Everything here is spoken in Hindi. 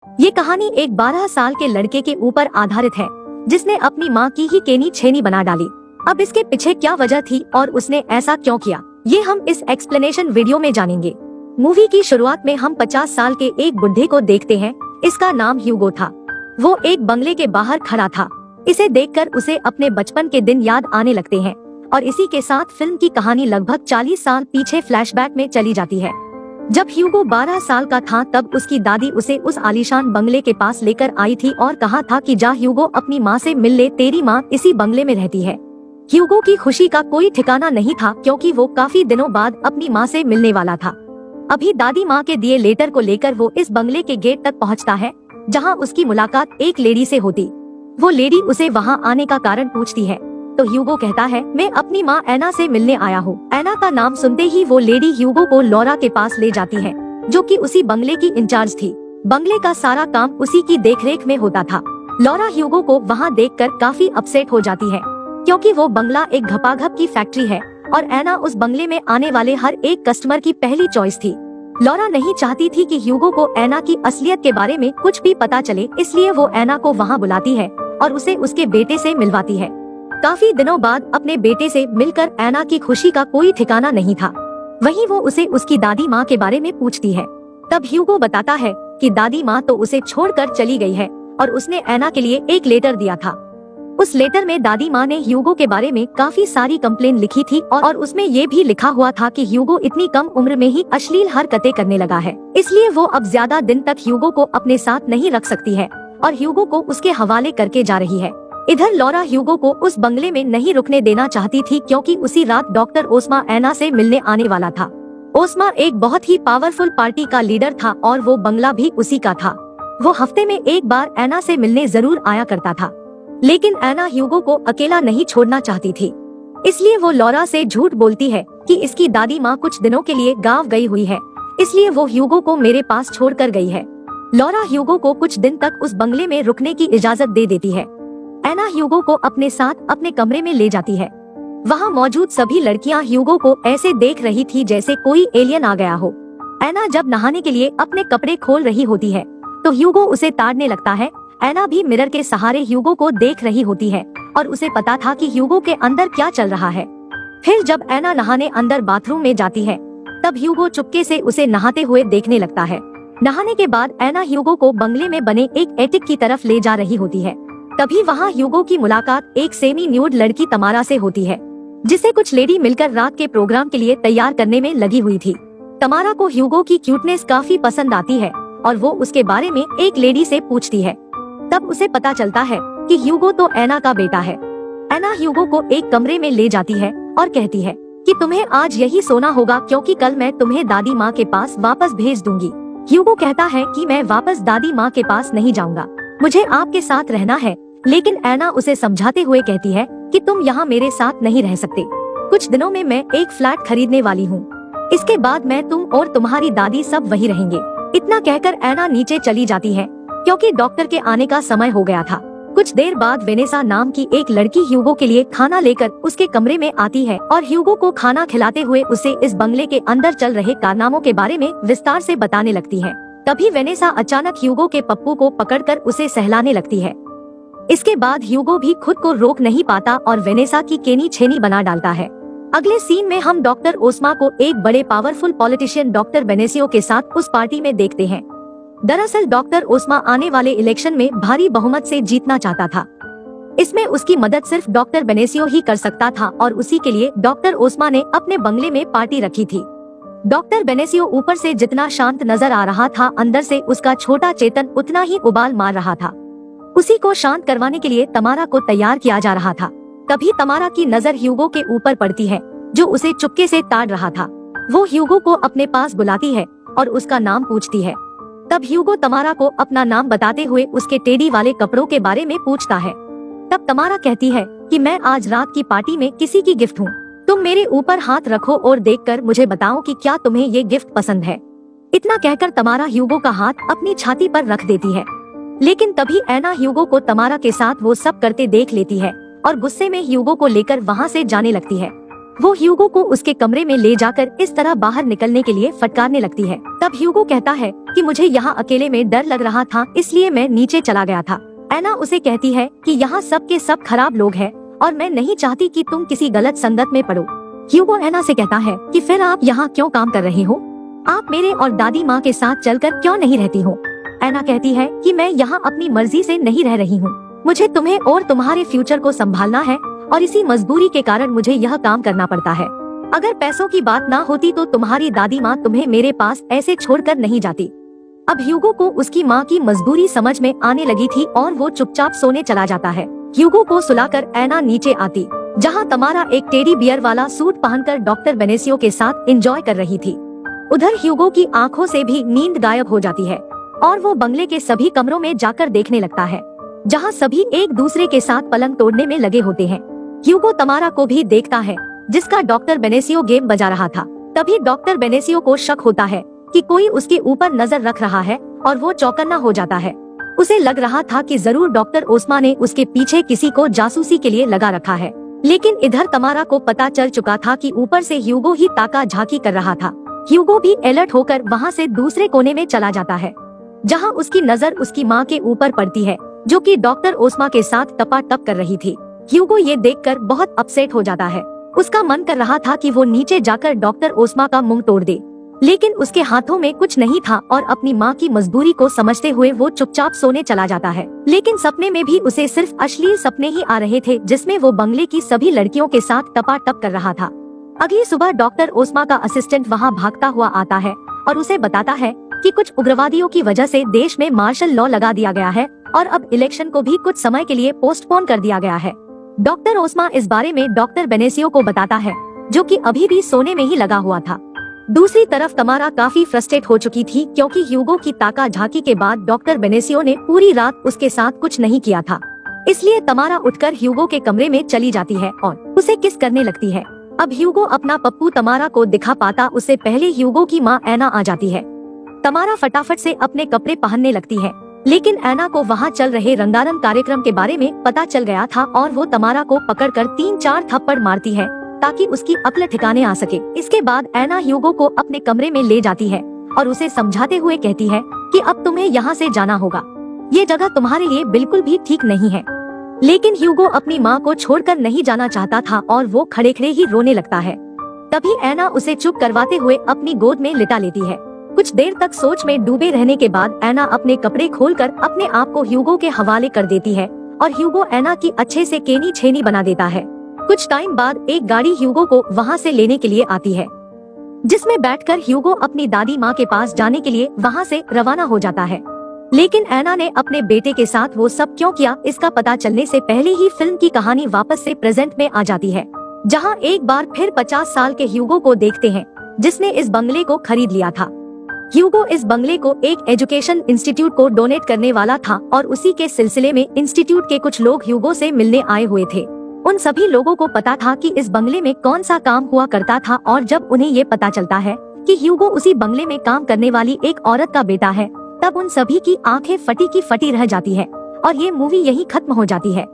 ये कहानी एक 12 साल के लड़के के ऊपर आधारित है जिसने अपनी माँ की ही केनी छेनी बना डाली। अब इसके पीछे क्या वजह थी और उसने ऐसा क्यों किया, ये हम इस एक्सप्लेनेशन वीडियो में जानेंगे। मूवी की शुरुआत में हम 50 साल के एक बुढ़े को देखते हैं। इसका नाम ह्यूगो था। वो एक बंगले के बाहर खड़ा था। इसे देखकर उसे अपने बचपन के दिन याद आने लगते हैं और इसी के साथ फिल्म की कहानी लगभग 40 साल पीछे फ्लैशबैक में चली जाती है। जब ह्यूगो 12 साल का था तब उसकी दादी उसे उस आलीशान बंगले के पास लेकर आई थी और कहा था कि जा ह्यूगो अपनी माँ से मिल ले, तेरी माँ इसी बंगले में रहती है। ह्यूगो की खुशी का कोई ठिकाना नहीं था क्योंकि वो काफी दिनों बाद अपनी माँ से मिलने वाला था। अभी दादी माँ के दिए लेटर को लेकर वो इस बंगले के गेट तक पहुँचता है जहाँ उसकी मुलाकात एक लेडी से होती। वो लेडी उसे वहाँ आने का कारण पूछती है तो ह्यूगो कहता है, मैं अपनी माँ एना से मिलने आया हूँ। एना का नाम सुनते ही वो लेडी ह्यूगो को लॉरा के पास ले जाती है जो कि उसी बंगले की इंचार्ज थी। बंगले का सारा काम उसी की देखरेख में होता था। लॉरा ह्यूगो को वहाँ देखकर काफी अपसेट हो जाती है क्योंकि वो बंगला एक घपाघप की फैक्ट्री है और एना उस बंगले में आने वाले हर एक कस्टमर की पहली चॉइस थी। लॉरा नहीं चाहती थी कि ह्यूगो को एना की असलियत के बारे में कुछ भी पता चले, इसलिए वो एना को वहाँ बुलाती है और उसे उसके बेटे से मिलवाती है। काफी दिनों बाद अपने बेटे से मिलकर एना की खुशी का कोई ठिकाना नहीं था। वहीं वो उसे उसकी दादी माँ के बारे में पूछती है। तब ह्यूगो बताता है कि दादी माँ तो उसे छोड़कर चली गई है और उसने एना के लिए एक लेटर दिया था। उस लेटर में दादी माँ ने ह्यूगो के बारे में काफी सारी कंप्लेन लिखी थी और उसमें ये भी लिखा हुआ था कि ह्यूगो इतनी कम उम्र में ही अश्लील हरकतें करने लगा है, इसलिए वो अब ज्यादा दिन तक ह्यूगो को अपने साथ नहीं रख सकती है और ह्यूगो को उसके हवाले करके जा रही है। इधर लॉरा ह्यूगो को उस बंगले में नहीं रुकने देना चाहती थी क्योंकि उसी रात डॉक्टर ओस्मा एना से मिलने आने वाला था। ओस्मा एक बहुत ही पावरफुल पार्टी का लीडर था और वो बंगला भी उसी का था। वो हफ्ते में एक बार एना से मिलने जरूर आया करता था, लेकिन एना ह्यूगो को अकेला नहीं छोड़ना चाहती थी, इसलिए वो लॉरा से झूठ बोलती है कि इसकी दादी माँ कुछ दिनों के लिए गाँव गई हुई है, इसलिए वो ह्यूगो को मेरे पास छोड़कर गई है। लॉरा ह्यूगो को कुछ दिन तक उस बंगले में रुकने की इजाजत दे देती है। एना ह्यूगो को अपने साथ अपने कमरे में ले जाती है। वहाँ मौजूद सभी लड़कियाँ ह्यूगो को ऐसे देख रही थी जैसे कोई एलियन आ गया हो। एना जब नहाने के लिए अपने कपड़े खोल रही होती है तो ह्यूगो उसे ताड़ने लगता है। एना भी मिरर के सहारे ह्यूगो को देख रही होती है और उसे पता था कि ह्यूगो के अंदर क्या चल रहा है। फिर जब एना नहाने अंदर बाथरूम में जाती है तब ह्यूगो चुपके से उसे नहाते हुए देखने लगता है। नहाने के बाद एना ह्यूगो को बंगले में बने एक एटिक की तरफ ले जा रही होती है। तभी वहाँ ह्यूगो की मुलाकात एक सेमी न्यूड लड़की तमारा से होती है जिसे कुछ लेडी मिलकर रात के प्रोग्राम के लिए तैयार करने में लगी हुई थी। तमारा को ह्यूगो की क्यूटनेस काफी पसंद आती है और वो उसके बारे में एक लेडी से पूछती है। तब उसे पता चलता है कि ह्यूगो तो एना का बेटा है। एना ह्यूगो को एक कमरे में ले जाती है और कहती है कि तुम्हें आज यही सोना होगा क्योंकि कल मैं तुम्हें दादी माँ के पास वापस भेज दूंगी। ह्यूगो कहता है कि मैं वापस दादी माँ के पास नहीं जाऊंगा, मुझे आपके साथ रहना है, लेकिन एना उसे समझाते हुए कहती है कि तुम यहाँ मेरे साथ नहीं रह सकते। कुछ दिनों में मैं एक फ्लैट खरीदने वाली हूँ, इसके बाद मैं तुम और तुम्हारी दादी सब वही रहेंगे। इतना कहकर एना नीचे चली जाती है क्योंकि डॉक्टर के आने का समय हो गया था। कुछ देर बाद वेनेसा नाम की एक लड़की ह्यूगो के लिए खाना लेकर उसके कमरे में आती है और ह्यूगो को खाना खिलाते हुए उसे इस बंगले के अंदर चल रहे कारनामों के बारे में विस्तार से बताने लगती है। तभी वेनेसा अचानक ह्यूगो के पप्पू को पकड़कर उसे सहलाने लगती है। इसके बाद ह्यूगो भी खुद को रोक नहीं पाता और वेनेसा की केनी छेनी बना डालता है। अगले सीन में हम डॉक्टर ओस्मा को एक बड़े पावरफुल पॉलिटिशियन डॉक्टर बेनेसियो के साथ उस पार्टी में देखते हैं। दरअसल डॉक्टर ओस्मा आने वाले इलेक्शन में भारी बहुमत से जीतना चाहता था। इसमें उसकी मदद सिर्फ डॉक्टर बेनेसियो ही कर सकता था और उसी के लिए डॉक्टर ओस्मा ने अपने बंगले में पार्टी रखी थी। डॉक्टर बेनेसियो ऊपर से जितना शांत नजर आ रहा था, अंदर से उसका छोटा चेतन उतना ही उबाल मार रहा था। उसी को शांत करवाने के लिए तमारा को तैयार किया जा रहा था। तभी तमारा की नजर ह्यूगो के ऊपर पड़ती है जो उसे चुपके से ताड़ रहा था। वो ह्यूगो को अपने पास बुलाती है और उसका नाम पूछती है। तब ह्यूगो तमारा को अपना नाम बताते हुए उसके टेडी वाले कपड़ों के बारे में पूछता है। तब तमारा कहती है कि मैं आज रात की पार्टी में किसी की गिफ्ट हूँ, तुम मेरे ऊपर हाथ रखो और देखकर मुझे बताओ कि क्या तुम्हें ये गिफ्ट पसंद है। इतना कहकर तमारा ह्यूगो का हाथ अपनी छाती पर रख देती है, लेकिन तभी एना ह्यूगो को तमारा के साथ वो सब करते देख लेती है और गुस्से में ह्यूगो को लेकर वहाँ से जाने लगती है। वो ह्यूगो को उसके कमरे में ले जाकर इस तरह बाहर निकलने के लिए फटकारने लगती है। तब ह्यूगो कहता है कि मुझे यहाँ अकेले में डर लग रहा था, इसलिए मैं नीचे चला गया था। एना उसे कहती है कि यहाँ सब के सब खराब लोग हैं और मैं नहीं चाहती कि तुम किसी गलत संगत में पड़ो। ह्यूगो एना से कहता है कि फिर आप यहाँ क्यों काम कर रहे हो? आप मेरे और दादी माँ के साथ चलकर क्यों नहीं रहती हो? एना कहती है कि मैं यहाँ अपनी मर्जी से नहीं रह रही हूँ, मुझे तुम्हें और तुम्हारे फ्यूचर को संभालना है और इसी मजबूरी के कारण मुझे यह काम करना पड़ता है। अगर पैसों की बात ना होती तो तुम्हारी दादी माँ तुम्हें मेरे पास ऐसे छोड़कर नहीं जाती। अब ह्यूगो को उसकी माँ की मजबूरी समझ में आने लगी थी और वो चुपचाप सोने चला जाता है। ह्यूगो को सुलाकर एना नीचे आती, जहाँ तमारा एक टेडी बियर वाला सूट पहनकर डॉक्टर बेनेसियो के साथ एंजॉय कर रही थी। उधर ह्यूगो की आंखों से भी नींद गायब हो जाती है और वो बंगले के सभी कमरों में जाकर देखने लगता है, जहाँ सभी एक दूसरे के साथ पलंग तोड़ने में लगे होते हैं। ह्यूगो तमारा को भी देखता है, जिसका डॉक्टर बेनेसियो गेम बजा रहा था। तभी डॉक्टर बेनेसियो को शक होता है कि कोई उसके ऊपर नजर रख रहा है और वो चौकन्ना हो जाता है। उसे लग रहा था कि जरूर डॉक्टर ओस्मा ने उसके पीछे किसी को जासूसी के लिए लगा रखा है, लेकिन इधर तमारा को पता चल चुका था कि ऊपर से ह्यूगो ही ताका झाकी कर रहा था। ह्यूगो भी अलर्ट होकर वहाँ से दूसरे कोने में चला जाता है, जहाँ उसकी नजर उसकी माँ के ऊपर पड़ती है, जो कि डॉक्टर ओस्मा के साथ टपाटप कर रही थी। ह्यूगो ये देखकर बहुत अपसेट हो जाता है। उसका मन कर रहा था कि वो नीचे जाकर डॉक्टर ओस्मा का मुंह तोड़ दे, लेकिन उसके हाथों में कुछ नहीं था और अपनी माँ की मजबूरी को समझते हुए वो चुपचाप सोने चला जाता है। लेकिन सपने में भी उसे सिर्फ अश्लील सपने ही आ रहे थे, जिसमें वो बंगले की सभी लड़कियों के साथ टपाटप कर रहा था। अगली सुबह डॉक्टर ओस्मा का असिस्टेंट वहाँ भागता हुआ आता है और उसे बताता है कि कुछ उग्रवादियों की वजह से देश में मार्शल लॉ लगा दिया गया है और अब इलेक्शन को भी कुछ समय के लिए पोस्टपोन कर दिया गया है। डॉक्टर ओस्मा इस बारे में डॉक्टर बेनेसियो को बताता है, जो कि अभी भी सोने में ही लगा हुआ था। दूसरी तरफ तमारा काफी फ्रस्ट्रेट हो चुकी थी, क्योंकि ह्यूगो की ताका झाकी के बाद डॉक्टर बेनेसियो ने पूरी रात उसके साथ कुछ नहीं किया था। इसलिए तमारा उठकर ह्यूगो के कमरे में चली जाती है और उसे किस करने लगती है। अब ह्यूगो अपना पप्पू तमारा को दिखा पाता उससे पहले ह्यूगो की माँ एना आ जाती है। तमारा फटाफट से अपने कपड़े पहनने लगती है, लेकिन एना को वहाँ चल रहे रंगारंग कार्यक्रम के बारे में पता चल गया था और वो तमारा को पकड़कर 3-4 थप्पड़ मारती है ताकि उसकी अक्ल ठिकाने आ सके। इसके बाद एना ह्यूगो को अपने कमरे में ले जाती है और उसे समझाते हुए कहती है कि अब तुम्हें यहाँ से जाना होगा, ये जगह तुम्हारे लिए बिल्कुल भी ठीक नहीं है। लेकिन ह्यूगो अपनी माँ को छोड़कर नहीं जाना चाहता था और वो खड़े खड़े ही रोने लगता है। तभी एना उसे चुप करवाते हुए अपनी गोद में लिटा लेती है। कुछ देर तक सोच में डूबे रहने के बाद एना अपने कपड़े खोलकर अपने आप को ह्यूगो के हवाले कर देती है और ह्यूगो एना की अच्छे से केनी छेनी बना देता है। कुछ टाइम बाद एक गाड़ी ह्यूगो को वहाँ से लेने के लिए आती है, जिसमें बैठकर ह्यूगो अपनी दादी माँ के पास जाने के लिए वहाँ से रवाना हो जाता है। लेकिन एना ने अपने बेटे के साथ वो सब क्यों किया, इसका पता चलने से पहले ही फिल्म की कहानी वापस से प्रेजेंट में आ जाती है, जहाँ एक बार फिर 50 साल के ह्यूगो को देखते हैं, जिसने इस बंगले को खरीद लिया था। ह्यूगो इस बंगले को एक एजुकेशन इंस्टीट्यूट को डोनेट करने वाला था और उसी के सिलसिले में इंस्टीट्यूट के कुछ लोग ह्यूगो से मिलने आए हुए थे। उन सभी लोगों को पता था कि इस बंगले में कौन सा काम हुआ करता था और जब उन्हें ये पता चलता है कि ह्यूगो उसी बंगले में काम करने वाली एक औरत का बेटा है, तब उन सभी की आंखें फटी की फटी रह जाती है और ये मूवी यहीं खत्म हो जाती है।